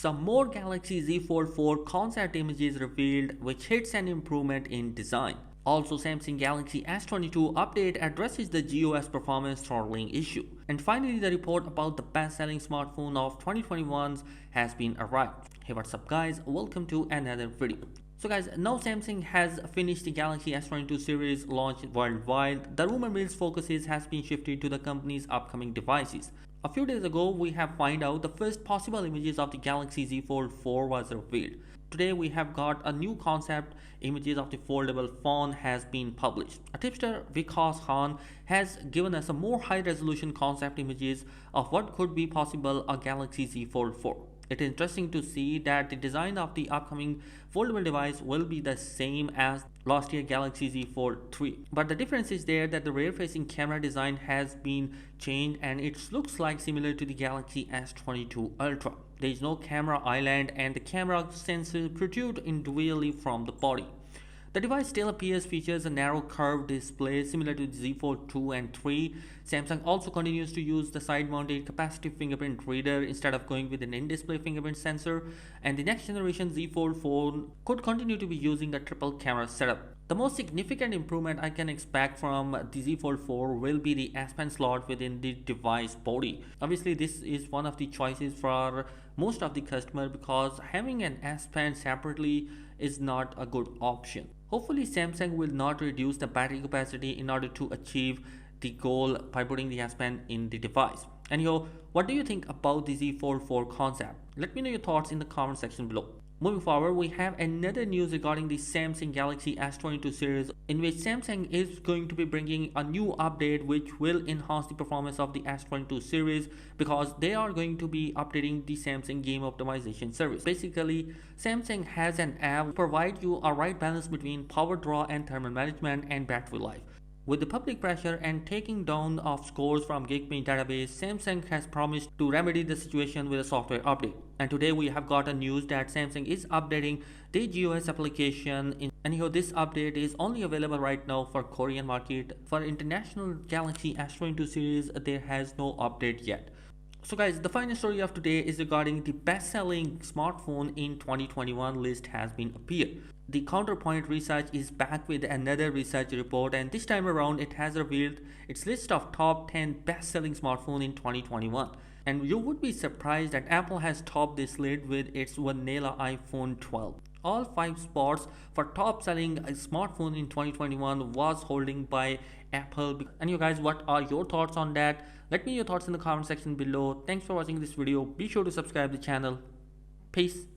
Some more Galaxy Z Fold 4 concept images revealed, which hits an improvement in design. Also, Samsung Galaxy S22 update addresses the GOS performance throttling issue. And finally, the report about the best-selling smartphone of 2021 has been arrived. Hey, what's up guys? Welcome to another video. So guys, now Samsung has finished the Galaxy S22 series launch worldwide. The rumor mill's focuses has been shifted to the company's upcoming devices. A few days ago, we have found out the first possible images of the Galaxy Z Fold 4 was revealed. Today we have got a new concept images of the foldable phone has been published. A tipster Vikas Khan has given us a more high resolution concept images of what could be possible a Galaxy Z Fold 4. It is interesting to see that the design of the upcoming foldable device will be the same as last year Galaxy Z Fold 3. But the difference is there that the rear facing camera design has been changed and it looks like similar to the Galaxy S22 Ultra. There is no camera island and the camera sensor protrude individually from the body. The device still features a narrow curved display similar to the Z Fold 2 and 3. Samsung also continues to use the side-mounted capacitive fingerprint reader instead of going with an in-display fingerprint sensor, and the next generation Z Fold phone could continue to be using a triple camera setup. The most significant improvement I can expect from the Z Fold 4 will be the S Pen slot within the device body. Obviously, this is one of the choices for most of the customer because having an S Pen separately is not a good option. Hopefully, Samsung will not reduce the battery capacity in order to achieve the goal by putting the S Pen in the device. Anyhow, what do you think about the Z Fold 4 concept? Let me know your thoughts in the comment section below. Moving forward, we have another news regarding the Samsung Galaxy S22 series in which Samsung is going to be bringing a new update which will enhance the performance of the S22 series because they are going to be updating the Samsung game optimization service. Basically, Samsung has an app to provide you a right balance between power draw and thermal management and battery life. With the public pressure and taking down of scores from Geekbench database, Samsung has promised to remedy the situation with a software update. And today we have got a news that Samsung is updating the GOS application. Anyhow, this update is only available right now for Korean market. For international Galaxy S22 series, there has no update yet. So guys, the final story of today is regarding the best-selling smartphone in 2021 list has been appeared. The Counterpoint Research is back with another research report, and this time around it has revealed its list of top 10 best-selling smartphones in 2021. And you would be surprised that Apple has topped this list with its vanilla iPhone 12. All 5 spots for top selling smartphone in 2021 was holding by Apple. And you guys, what are your thoughts on that? Let me know your thoughts in the comment section below. Thanks for watching this video. Be sure to subscribe to the channel. Peace.